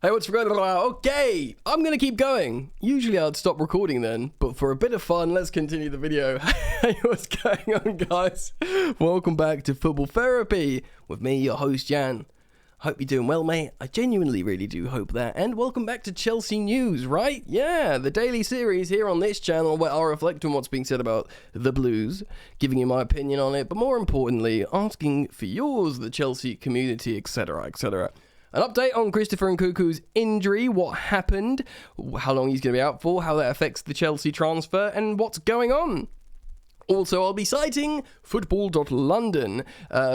Hey, what's going on? Okay, I'm going to keep going. Usually I'd stop recording then, but for a bit of fun, let's continue the video. Hey, what's going on, guys? Welcome back to Football Therapy with me, your host, Jan. Hope you're doing well, mate. I genuinely really do hope that. And welcome back to Chelsea News, right? Yeah, the daily series here on this channel where I'll reflect on what's being said about the Blues, giving you my opinion on it, but more importantly, asking for yours, the Chelsea community, etc., etc. An update on Christopher Nkunku's injury, what happened, how long he's going to be out for, how that affects the Chelsea transfer, and what's going on. Also, I'll be citing football.london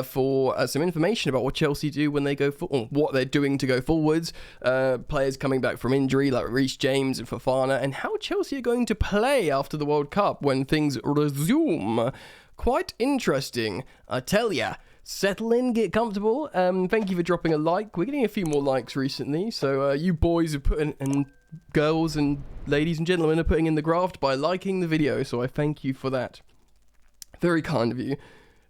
for some information about what Chelsea do when they go or what they're doing to go forwards, players coming back from injury like Reece James and Fofana, and how Chelsea are going to play after the World Cup when things resume. Quite interesting, I tell ya. Settle in, get comfortable. Thank you for dropping a like. We're getting a few more likes recently, so you boys are putting, and girls and ladies and gentlemen are putting in the graft by liking the video, so I thank you for that. Very kind of you.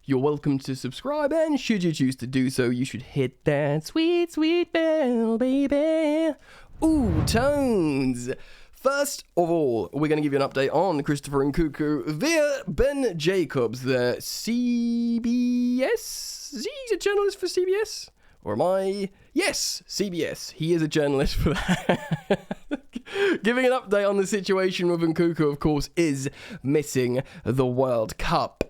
You're welcome to subscribe, and should you choose to do so, you should hit that sweet, sweet bell, baby. Ooh, tones. First of all, we're going to give you an update on Christopher Nkunku via Ben Jacobs, the CBS? Is he a journalist for CBS? Or am I? Yes, CBS. He is a journalist for that. Giving an update on the situation with Nkunku, of course, is missing the World Cup.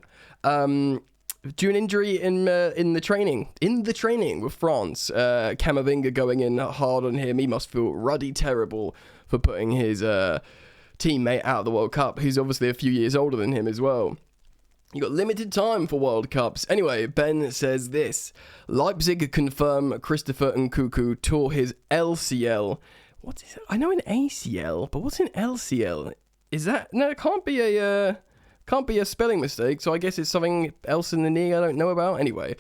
Due an injury in the training with France, Camavinga going in hard on him. He must feel ruddy terrible for putting his teammate out of the World Cup, who's obviously a few years older than him as well. You got limited time for World Cups. Anyway, Ben says this: Leipzig confirm Christopher Nkunku tore his LCL. What is it? I know an ACL, but what's an LCL? Is that no? It can't be a spelling mistake. So I guess it's something else in the knee I don't know about. Anyway,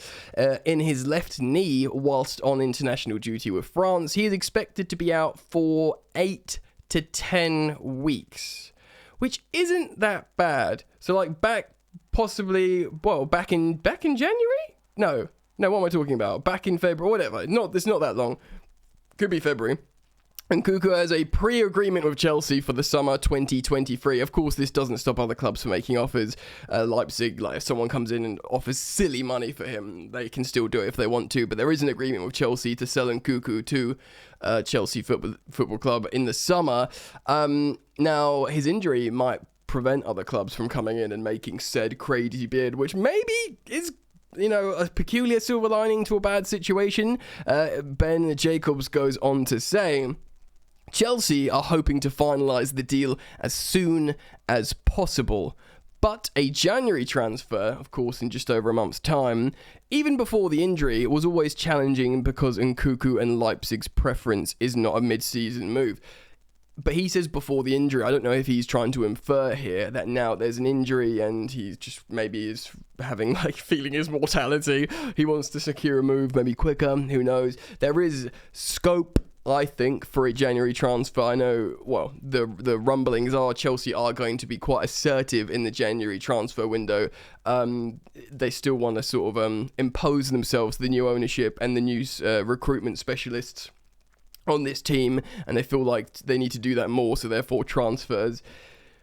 in his left knee whilst on international duty with France, he is expected to be out for 8 to 10 weeks, which isn't that bad. So like back in January? No, what am I talking about? Back in February, whatever. It's not that long. Could be February. Nkunku has a pre-agreement with Chelsea for the summer 2023. Of course, this doesn't stop other clubs from making offers. Leipzig, like if someone comes in and offers silly money for him, they can still do it if they want to. But there is an agreement with Chelsea to sell Nkunku to Chelsea Football Club in the summer. Now, his injury might prevent other clubs from coming in and making said crazy bid, which maybe is a peculiar silver lining to a bad situation. Ben Jacobs goes on to say, Chelsea are hoping to finalise the deal as soon as possible. But a January transfer, of course, in just over a month's time, even before the injury, was always challenging because Nkunku and Leipzig's preference is not a mid-season move. But he says before the injury. I don't know if he's trying to infer here that now there's an injury and he just maybe is having feeling his mortality. He wants to secure a move maybe quicker. Who knows? There is scope, I think, for a January transfer. I know, well, the rumblings are Chelsea are going to be quite assertive in the January transfer window. They still want to sort of impose themselves, the new ownership and the new recruitment specialists on this team, and they feel like they need to do that more, so therefore transfers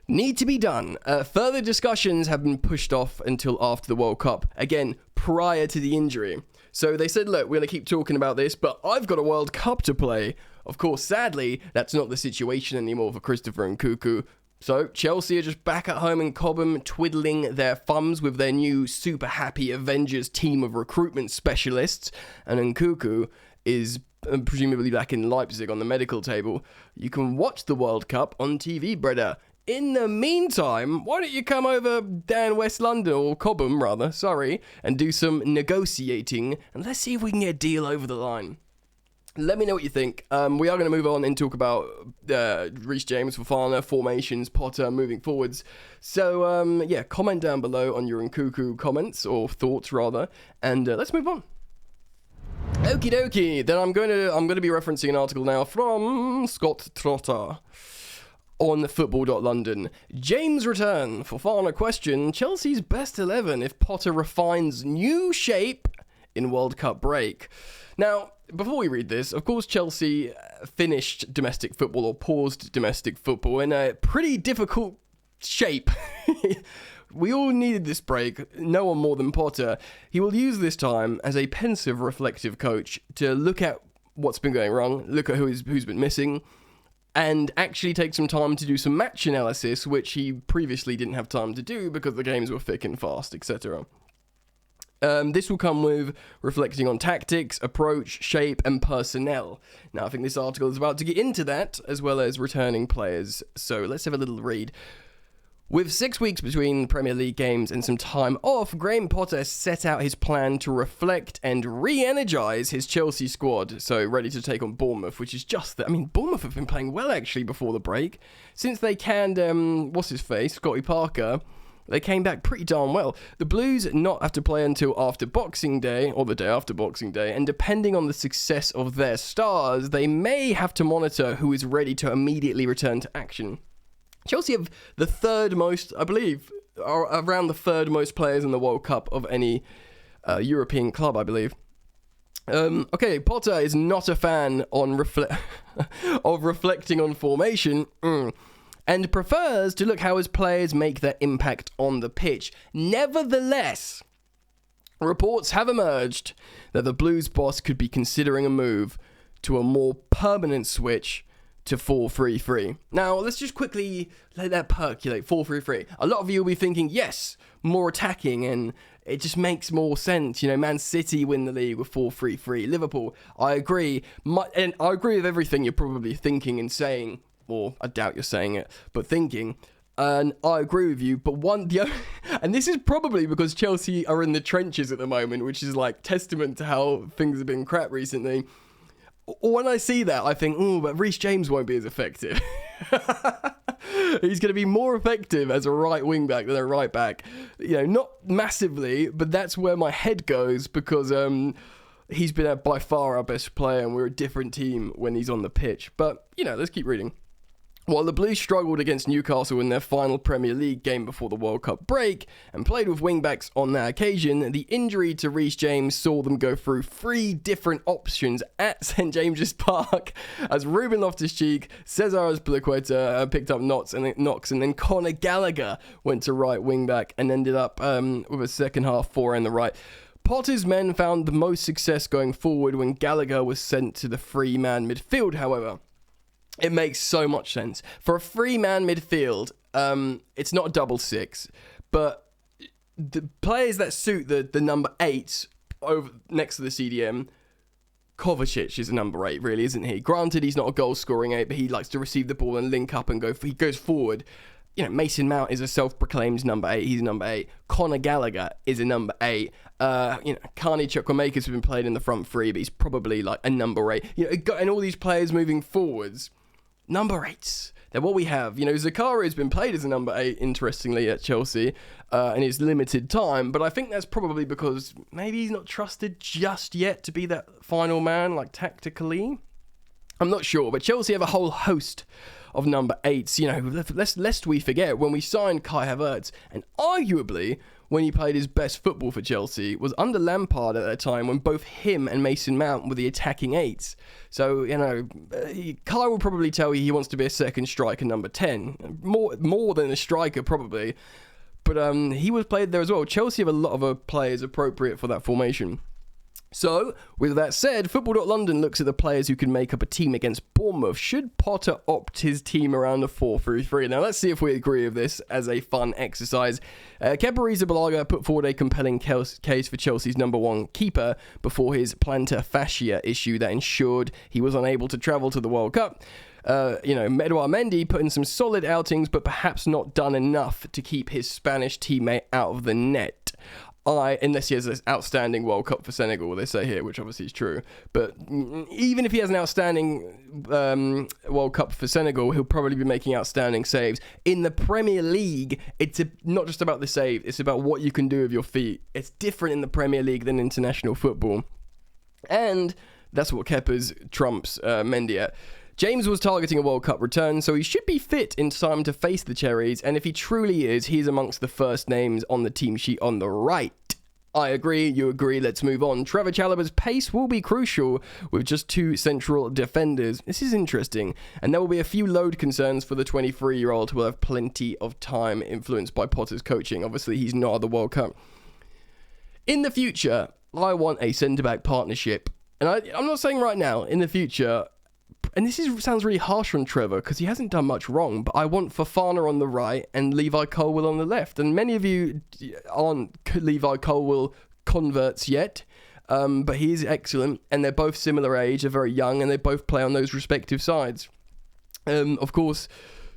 need to be done. Further discussions have been pushed off until after the World Cup, again, prior to the injury. So they said, look, we're going to keep talking about this, but I've got a World Cup to play. Of course, sadly, that's not the situation anymore for Christopher Nkunku. So Chelsea are just back at home in Cobham, twiddling their thumbs with their new super happy Avengers team of recruitment specialists, and Nkunku is presumably back in Leipzig on the medical table. You can watch the World Cup on TV, brother. In the meantime, why don't you come over down West London, or Cobham rather, and do some negotiating, and let's see if we can get a deal over the line. Let me know what you think. We are going to move on and talk about Reece James, Fofana, formations, Potter, moving forwards. So, comment down below on your Nkunku comments, or thoughts rather, and let's move on. Okie dokie, then I'm going to be referencing an article now from Scott Trotter on football.london. James return. Fofana question, Chelsea's best 11 if Potter refines new shape in World Cup break. Now, before we read this, of course Chelsea finished domestic football or paused domestic football in a pretty difficult shape. We all needed this break, no one more than Potter. He will use this time as a pensive, reflective coach to look at what's been going wrong, look at who's been missing, and actually take some time to do some match analysis, which he previously didn't have time to do because the games were thick and fast, etc. This will come with reflecting on tactics, approach, shape, and personnel. Now, I think this article is about to get into that, as well as returning players. So let's have a little read. With 6 weeks between Premier League games and some time off, Graham Potter set out his plan to reflect and re-energise his Chelsea squad, so ready to take on Bournemouth, which is just that. I mean, Bournemouth have been playing well, actually, before the break. Since they canned, what's-his-face, Scotty Parker, they came back pretty darn well. The Blues not have to play until after Boxing Day, or the day after Boxing Day, and depending on the success of their stars, they may have to monitor who is ready to immediately return to action. Chelsea have the third most, I believe, are around the third most players in the World Cup of any European club, I believe. Okay, Potter is not a fan of reflecting on formation and prefers to look how his players make their impact on the pitch. Nevertheless, reports have emerged that the Blues boss could be considering a move to a more permanent switch to 4-3-3. Now, let's just quickly let that percolate. 4-3-3. A lot of you will be thinking, yes, more attacking, and it just makes more sense. You know, Man City win the league with 4-3-3. Liverpool, I agree. And I agree with everything you're probably thinking and saying, or I doubt you're saying it, but thinking. And I agree with you, but and this is probably because Chelsea are in the trenches at the moment, which is like testament to how things have been crap recently. When I see that, I think, but Reece James won't be as effective. He's going to be more effective as a right wing back than a right back. You know, not massively, but that's where my head goes because he's been by far our best player and we're a different team when he's on the pitch. But, you know, let's keep reading. While the Blues struggled against Newcastle in their final Premier League game before the World Cup break and played with wingbacks on that occasion, the injury to Reece James saw them go through 3 different options at St James's Park as Ruben Loftus-Cheek, Cesar Azpilicueta picked up Knox, and then Conor Gallagher went to right wingback and ended up with a second half 4 in the right. Potter's men found the most success going forward when Gallagher was sent to the 3-man midfield, however. It makes so much sense. For a 3-man midfield, it's not a double 6, but the players that suit the number 8 over next to the CDM, Kovacic is a number 8, really, isn't he? Granted, he's not a goal-scoring 8, but he likes to receive the ball and link up and he goes forward. You know, Mason Mount is a self-proclaimed number 8. He's a number 8. Conor Gallagher is a number 8. Carney Chukwuemeka's has been played in the front 3, but he's probably like a number 8. You know, and all these players moving forwards, number 8s. They're what we have. You know, Zakaria has been played as a number 8, interestingly, at Chelsea in his limited time. But I think that's probably because maybe he's not trusted just yet to be that final man, like tactically. I'm not sure. But Chelsea have a whole host of number 8s. You know, lest we forget, when we signed Kai Havertz, and arguably when he played his best football for Chelsea, was under Lampard at that time when both him and Mason Mount were the attacking 8s. So, you know, Kai will probably tell you he wants to be a second striker, number 10. More than a striker, probably. But he was played there as well. Chelsea have a lot of players appropriate for that formation. So, with that said, Football.London looks at the players who can make up a team against Bournemouth. Should Potter opt his team around a 4-3-3? Now, let's see if we agree with this as a fun exercise. Kepa Arrizabalaga put forward a compelling case for Chelsea's number 1 keeper before his plantar fascia issue that ensured he was unable to travel to the World Cup. Edouard Mendy put in some solid outings, but perhaps not done enough to keep his Spanish teammate out of the net. Unless he has this outstanding World Cup for Senegal, they say here, which obviously is true. But even if he has an outstanding World Cup for Senegal, he'll probably be making outstanding saves. In the Premier League, it's not just about the save, it's about what you can do with your feet. It's different in the Premier League than international football. And that's what Kepa's trumps Mendy at. James was targeting a World Cup return, so he should be fit in time to face the Cherries, and if he truly is, he's amongst the first names on the team sheet on the right. I agree, you agree, let's move on. Trevor Chalobah's pace will be crucial with just 2 central defenders. This is interesting. And there will be a few load concerns for the 23-year-old who will have plenty of time influenced by Potter's coaching. Obviously, he's not at the World Cup. In the future, I want a centre-back partnership. And I'm not saying right now, in the future, and sounds really harsh on Trevor because he hasn't done much wrong, but I want Fofana on the right and Levi Colwill on the left. And many of you aren't Levi Colwill converts yet, but he's excellent, and they're both similar age, they're very young, and they both play on those respective sides. Of course,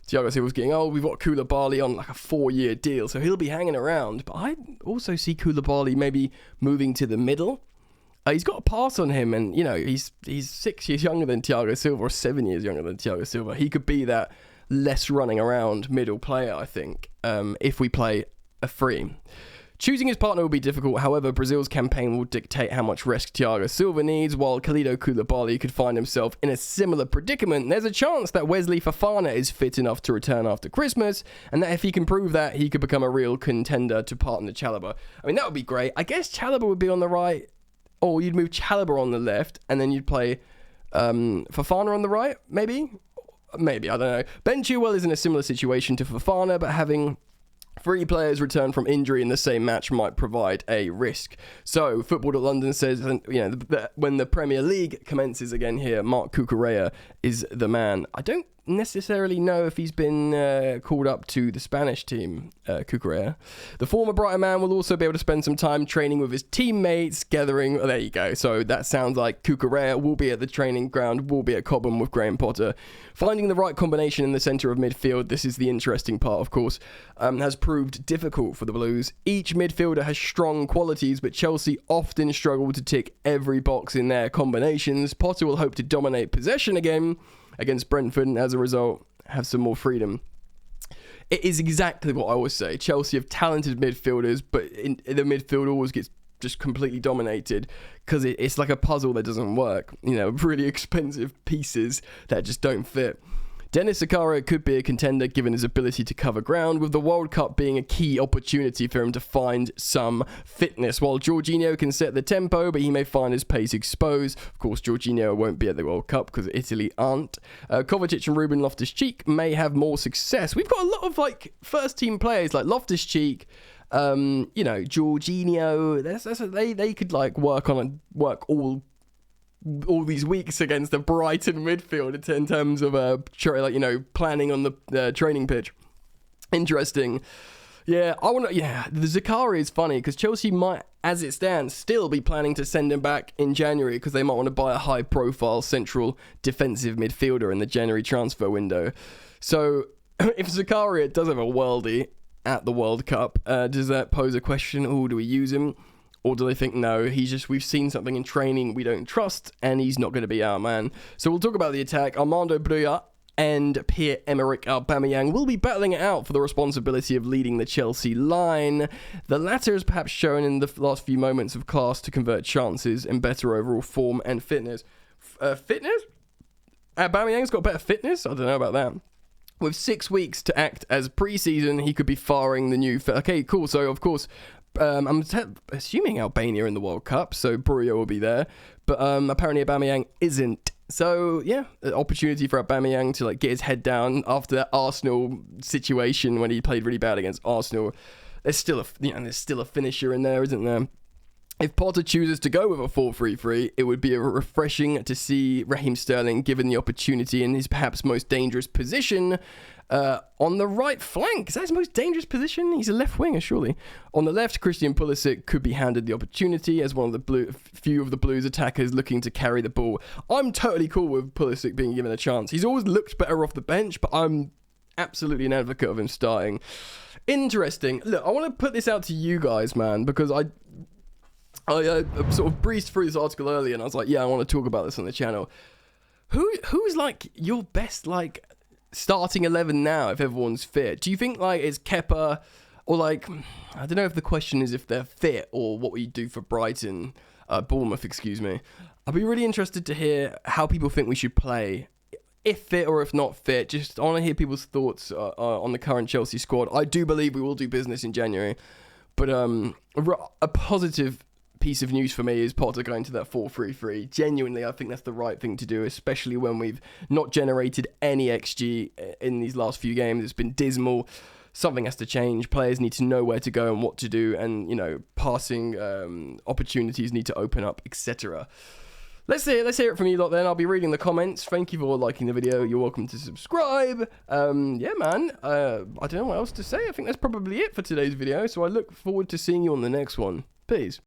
Thiago Silva's getting old. We've got Koulibaly on like a 4-year deal, so he'll be hanging around. But I also see Koulibaly maybe moving to the middle. He's got a pass on him, and, he's 6 years younger than Thiago Silva, or 7 years younger than Thiago Silva. He could be that less running around middle player, I think, if we play a free. Choosing his partner will be difficult. However, Brazil's campaign will dictate how much rest Thiago Silva needs, while Kalidou Koulibaly could find himself in a similar predicament. There's a chance that Wesley Fofana is fit enough to return after Christmas, and that if he can prove that, he could become a real contender to partner Chalobah. I mean, that would be great. I guess Chalobah would be on the right, or you'd move Chalobah on the left, and then you'd play Fofana on the right, maybe, I don't know. Ben Chilwell is in a similar situation to Fofana, but having 3 players return from injury in the same match might provide a risk. So, Football.London says, when the Premier League commences again here, Marc Cucurella is the man. I don't necessarily know if he's been called up to the Spanish team, Cucurella. The former Brighton man will also be able to spend some time training with his teammates, gathering... Oh, there you go. So that sounds like Cucurella will be at the training ground, will be at Cobham with Graham Potter. Finding the right combination in the centre of midfield, this is the interesting part, of course, has proved difficult for the Blues. Each midfielder has strong qualities, but Chelsea often struggle to tick every box in their combinations. Potter will hope to dominate possession again against Brentford, and as a result, have some more freedom. It is exactly what I always say. Chelsea have talented midfielders, but the midfield always gets just completely dominated because it's like a puzzle that doesn't work. Really expensive pieces that just don't fit. Dennis Zakaria could be a contender given his ability to cover ground, with the World Cup being a key opportunity for him to find some fitness. While Jorginho can set the tempo, but he may find his pace exposed. Of course, Jorginho won't be at the World Cup because Italy aren't. Kovacic and Ruben Loftus-Cheek may have more success. We've got a lot of first-team players like Loftus-Cheek, Jorginho. They could work all these weeks against the Brighton midfield in terms of planning on the training pitch. Interesting. The Zakaria is funny because Chelsea might, as it stands, still be planning to send him back in January because they might want to buy a high-profile central defensive midfielder in the January transfer window. So if Zakaria does have a worldie at the World Cup, does that pose a question? Do we use him? Or do they think, no, we've seen something in training we don't trust, and he's not going to be our man? So we'll talk about the attack. Armando Broja and Pierre-Emerick Aubameyang will be battling it out for the responsibility of leading the Chelsea line. The latter has perhaps shown in the last few moments of class to convert chances and better overall form and fitness. Fitness? Aubameyang's got better fitness? I don't know about that. With 6 weeks to act as pre-season, he could be firing the new... Okay, cool. So, of course... I'm assuming Albania in the World Cup, so Broja will be there, but apparently Aubameyang isn't. So yeah, an opportunity for Aubameyang to get his head down after that Arsenal situation when he played really bad against Arsenal. There's still a finisher in there, isn't there? If Potter chooses to go with a 4-3-3, it would be refreshing to see Raheem Sterling given the opportunity in his perhaps most dangerous position. On the right flank, is that his most dangerous position? He's a left winger, surely. On the left, Christian Pulisic could be handed the opportunity as one of the few of the Blues attackers looking to carry the ball. I'm totally cool with Pulisic being given a chance. He's always looked better off the bench, but I'm absolutely an advocate of him starting. Interesting. Look, I want to put this out to you guys, man, because I sort of breezed through this article earlier, and I was like, yeah, I want to talk about this on the channel. Who's your best starting 11 now if everyone's fit? Do you think it's Kepa or I don't know if the question is if they're fit or what we do for Bournemouth, excuse me. I'd be really interested to hear how people think we should play, if fit or if not fit. I want to hear people's thoughts on the current Chelsea squad. I do believe we will do business in January, But a positive piece of news for me is Potter going to that 4-3-3. Genuinely, I think that's the right thing to do, especially when we've not generated any XG in these last few games. It's been dismal. Something has to change. Players need to know where to go and what to do, and passing opportunities need to open up, etc. Let's hear it from you lot then. I'll be reading the comments. Thank you for liking the video. You're welcome to subscribe. Yeah, man. I don't know what else to say. I think that's probably it for today's video. So I look forward to seeing you on the next one. Peace.